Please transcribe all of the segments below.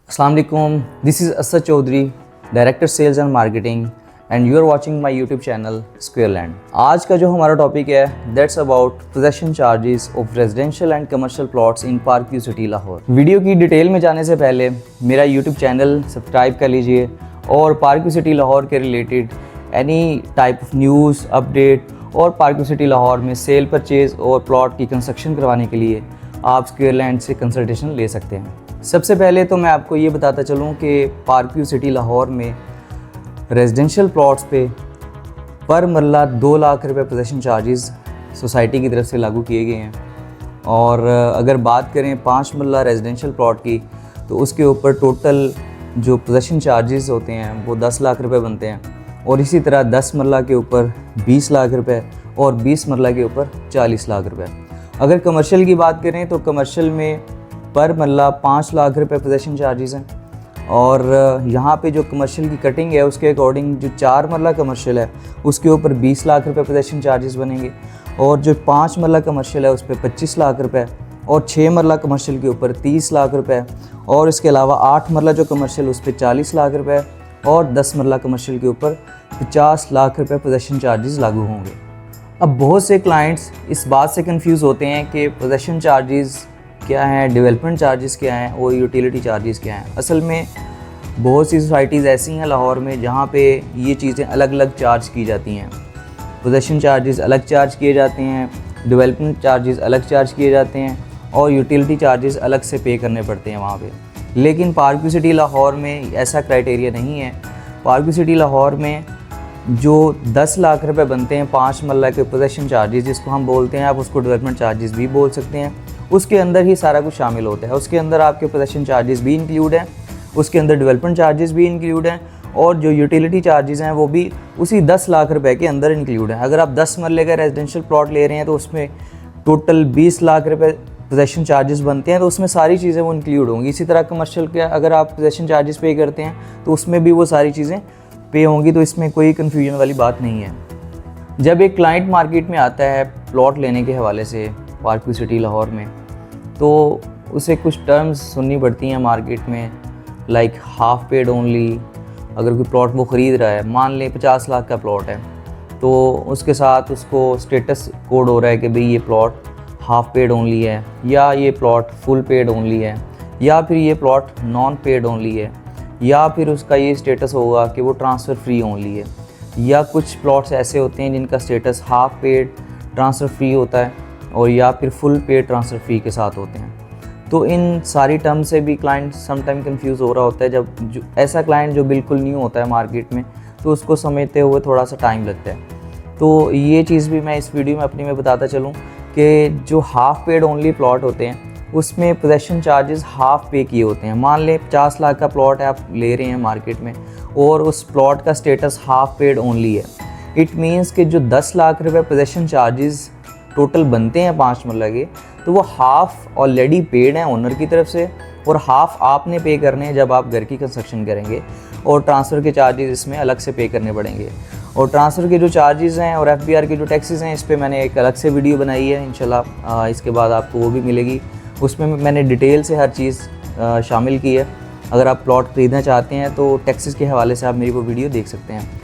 अस्सलाम वालेकुम, this is Asad Chaudhry, director sales and marketing and you are watching my YouTube channel Squareland. आज का जो हमारा टॉपिक है that's about possession charges of residential and commercial plots in Park View City Lahore. Video की detail में जाने से पहले मेरा यूट्यूब चैनल सब्सक्राइब कर लीजिए और पार्क व्यू सिटी लाहौर के related any type of news update और पार्क व्यू सिटी लाहौर में सेल परचेज़ और प्लॉट की कंस्ट्रक्शन करवाने के लिए आप स्क्वायरलैंड से कंसल्टेशन ले सकते हैं। सबसे पहले तो मैं आपको ये बताता चलूँ कि पार्क व्यू सिटी लाहौर में रेजिडेंशियल प्लॉट्स पे पर मरला 2 लाख रुपए पोजेशन चार्जेस सोसाइटी की तरफ से लागू किए गए हैं। और अगर बात करें 5 मरला रेजिडेंशियल प्लॉट की तो उसके ऊपर टोटल जो पोजेशन चार्जेस होते हैं वो 10 लाख रुपए बनते हैं। और इसी तरह 10 मरला के ऊपर 20 लाख रुपए और 20 मरला के ऊपर 40 लाख रुपए। अगर कमर्शियल की बात करें तो कमर्शियल में पर मरला 5 लाख रुपए पोजेशन चार्जेस हैं। और यहाँ पे जो कमर्शियल की कटिंग है उसके अकॉर्डिंग जो 4 मरला कमर्शियल है उसके ऊपर 20 लाख रुपए पोजेशन चार्जेस बनेंगे। और जो 5 मरला कमर्शियल है उस पर 25 लाख रुपए और 6 मरला कमर्शियल के ऊपर 30 लाख रुपए और इसके अलावा 8 मरला जो कमर्शियल उस पर 40 लाख रुपए और 10 मरला कमर्शियल के ऊपर 50 लाख रुपए पोजेशन चार्जेस लागू होंगे। अब बहुत से क्लाइंट्स इस बात से कंफ्यूज होते हैं कि पोजेशन चार्जेस क्या हैं, डेवलपमेंट चार्जेस क्या हैं और यूटिलिटी चार्जेस क्या हैं। असल में बहुत सी सोसाइटीज़ ऐसी हैं लाहौर में जहाँ पे ये चीज़ें अलग अलग चार्ज की जाती हैं। पोजेशन चार्जेस अलग चार्ज किए जाते हैं, डेवलपमेंट चार्जेस अलग चार्ज किए जाते हैं और यूटिलिटी चार्जेस अलग से पे करने पड़ते हैं वहाँ पे। लेकिन पार्क व्यू सिटी लाहौर में ऐसा क्राइटेरिया नहीं है। पार्क व्यू सिटी लाहौर में जो 10 लाख रुपए बनते हैं 5 मरला के पोजेशन चार्जेस जिसको हम बोलते हैं, आप उसको डेवलपमेंट चार्जेस भी बोल सकते हैं, उसके अंदर ही सारा कुछ शामिल होता है। उसके अंदर आपके पोजेशन चार्जेस भी इंक्लूड हैं, उसके अंदर डेवलपमेंट चार्जेस भी इंक्लूड हैं और जो यूटिलिटी चार्जेस हैं वो भी उसी 10 लाख रुपए के अंदर इंक्लूड हैं। अगर आप 10 मरले का रेजिडेंशियल प्लॉट ले रहे हैं तो उसमें टोटल 20 लाख रुपए पोजेशन चार्जेस बनते हैं, तो उसमें सारी चीज़ें वो इंक्लूड होंगी। इसी तरह कमर्शियल के अगर आप पोजेशन चार्जेस पे करते हैं तो उसमें भी वो सारी चीज़ें पे होंगी, तो इसमें कोई कन्फ्यूजन वाली बात नहीं है। जब एक क्लाइंट मार्केट में आता है प्लॉट लेने के हवाले से पार्क व्यू सिटी लाहौर में तो उसे कुछ टर्म्स सुननी पड़ती हैं मार्केट में, लाइक हाफ पेड ओनली। अगर कोई प्लॉट वो ख़रीद रहा है, मान लें 50 लाख का प्लॉट है, तो उसके साथ उसको स्टेटस कोड हो रहा है कि भाई ये प्लॉट हाफ पेड ओनली है, या ये प्लॉट फुल पेड ओनली है, या फिर ये प्लॉट नॉन पेड ओनली है, या फिर उसका ये स्टेटस होगा कि वो ट्रांसफ़र फ्री ओनली है। या कुछ प्लॉट्स ऐसे होते हैं जिनका status half paid transfer free होता है और या फिर फुल पेड ट्रांसफ़र फ्री के साथ होते हैं। तो इन सारी टर्म से भी क्लाइंट समटाइम कंफ्यूज हो रहा होता है। जब जो ऐसा क्लाइंट जो बिल्कुल न्यू होता है मार्केट में तो उसको समझते हुए थोड़ा सा टाइम लगता है। तो ये चीज़ भी मैं इस वीडियो में अपनी में बताता चलूँ कि जो हाफ पेड ओनली प्लॉट होते हैं उसमें पोजेशन चार्जेस हाफ पे किए होते हैं। मान लें 50 लाख का प्लॉट आप ले रहे हैं मार्केट में और उस प्लॉट का स्टेटस हाफ पेड ओनली है। इट मीन्स कि जो 10 लाख रुपए पोजेशन चार्जेस टोटल बनते हैं 5 मरला के, तो वो हाफ ऑलरेडी पेड हैं ओनर की तरफ से और हाफ आपने पे करने हैं जब आप घर की कंस्ट्रक्शन करेंगे। और ट्रांसफ़र के चार्जेस इसमें अलग से पे करने पड़ेंगे। और ट्रांसफ़र के जो चार्जेस हैं और FBR के जो टैक्सेस हैं इस पर मैंने एक अलग से वीडियो बनाई है, इंशाल्लाह इसके बाद आपको वो भी मिलेगी। उसमें मैंने डिटेल से हर चीज़ शामिल की है। अगर आप प्लॉट ख़रीदना चाहते हैं तो टैक्सेस के हवाले से आप मेरी वो वीडियो देख सकते हैं।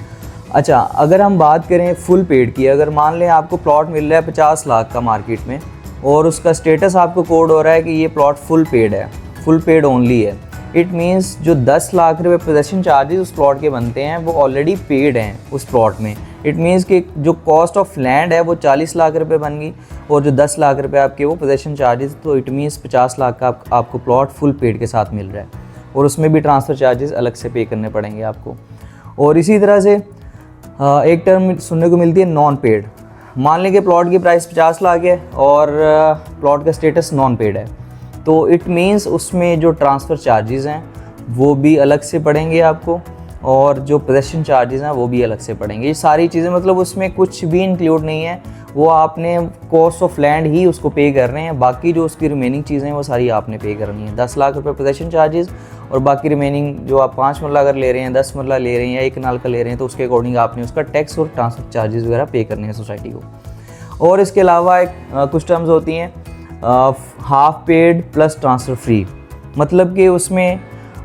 अच्छा, अगर हम बात करें फुल पेड की, अगर मान लें आपको प्लॉट मिल रहा है 50 लाख का मार्केट में और उसका स्टेटस आपको कोड हो रहा है कि ये प्लॉट फुल पेड है, फुल पेड ओनली है, इट मीन्स जो 10 लाख रुपए पोजेशन चार्जेस उस प्लॉट के बनते हैं वो ऑलरेडी पेड हैं उस प्लॉट में। इट मीन्स कि जो कॉस्ट ऑफ लैंड है वो 40 लाख रुपए बन गई और जो 10 लाख रुपए आपके वो पोजेशन चार्जेस, तो इट मीन्स 50 लाख का आपको प्लॉट फुल पेड के साथ मिल रहा है और उसमें भी ट्रांसफ़र चार्जेस अलग से पे करने पड़ेंगे आपको। और इसी तरह से एक टर्म सुनने को मिलती है नॉन पेड। मान लें कि प्लॉट की प्राइस 50 लाख है और प्लॉट का स्टेटस नॉन पेड है, तो इट मीन्स उसमें जो ट्रांसफ़र चार्जेस हैं वो भी अलग से पड़ेंगे आपको और जो पोजेशन चार्जेस हैं वो भी अलग से पड़ेंगे। ये सारी चीज़ें मतलब उसमें कुछ भी इंक्लूड नहीं है, वो आपने कॉस्ट ऑफ लैंड ही उसको पे कर रहे हैं। बाकी जो उसकी रिमेनिंग चीज़ें हैं वो सारी आपने पे करनी है। 10 लाख रुपए पोजेशन चार्जेस और बाकी रिमेनिंग जो आप 5 मरला अगर ले रहे हैं, 10 मरला ले रहे हैं या 1 कनाल का ले रहे हैं तो उसके अकॉर्डिंग आपने उसका टैक्स और ट्रांसफ़र चार्जेस वगैरह पे करने हैं सोसाइटी को। और इसके अलावा कुछ टर्म्स होती हैं half paid plus transfer free, मतलब कि उसमें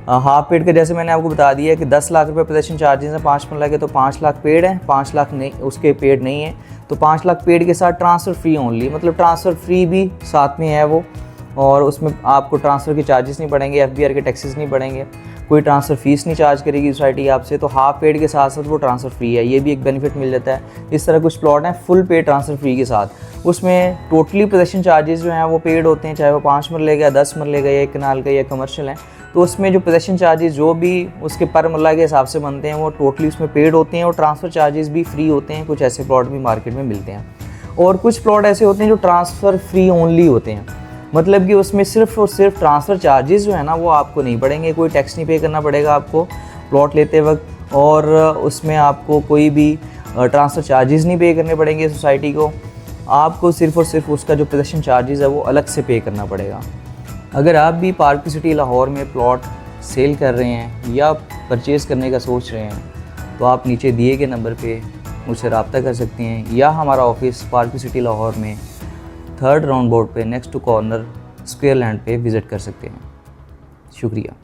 हाफ पेड का जैसे मैंने आपको बता दिया है कि 10 लाख रुपए पोजेशन चार्जेस हैं 5 मरला के, तो 5 लाख पेड है, 5 लाख नहीं उसके पेड नहीं है। तो 5 लाख पेड के साथ ट्रांसफ़र फ्री ओनली, मतलब ट्रांसफ़र फ्री भी साथ में है वो, और उसमें आपको ट्रांसफ़र के चार्जेस नहीं पड़ेंगे, FBR के टैक्सेस नहीं पड़ेंगे, कोई ट्रांसफ़र फ़ीस नहीं चार्ज करेगी सोसाइटी आपसे। तो हाफ पेड के साथ साथ वो ट्रांसफ़र फ्री है, ये भी एक बेनिफिट मिल जाता है। इस तरह कुछ प्लॉट हैं फुल पेड ट्रांसफ़र फ्री के साथ, उसमें टोटली पोजेशन चार्जेस जो हैं वो पेड होते हैं, चाहे वो 5 मरले का, 10 मरले का, या 1 कनाल का, या कमर्शियल हैं। तो उसमें जो पोजेशन चार्जेस जो भी उसके पर मरला के हिसाब से बनते हैं वो टोटली उसमें पेड होते हैं, और ट्रांसफ़र चार्जेस भी फ्री होते हैं। कुछ ऐसे प्लॉट भी मार्केट में मिलते हैं, और कुछ प्लॉट ऐसे होते हैं जो ट्रांसफ़र फ्री ओनली होते हैं, मतलब कि उसमें सिर्फ और सिर्फ ट्रांसफ़र चार्जेस जो है ना वो आपको नहीं पड़ेंगे, कोई टैक्स नहीं पे करना पड़ेगा आपको प्लॉट लेते वक्त, और उसमें आपको कोई भी ट्रांसफ़र चार्जेस नहीं पे करने पड़ेंगे सोसाइटी को, आपको सिर्फ और सिर्फ उसका जो पोजेशन चार्जेस है वो अलग से पे करना पड़ेगा। अगर आप भी पार्क की सिटी लाहौर में प्लॉट सेल कर रहे हैं या परचेज़ करने का सोच रहे हैं, तो आप नीचे दिए गए नंबर पे मुझसे रब्ता कर सकते हैं, या हमारा ऑफिस पार्क की सिटी लाहौर में 3rd राउंड बोर्ड पे next to corner square land पे विज़िट कर सकते हैं। शुक्रिया।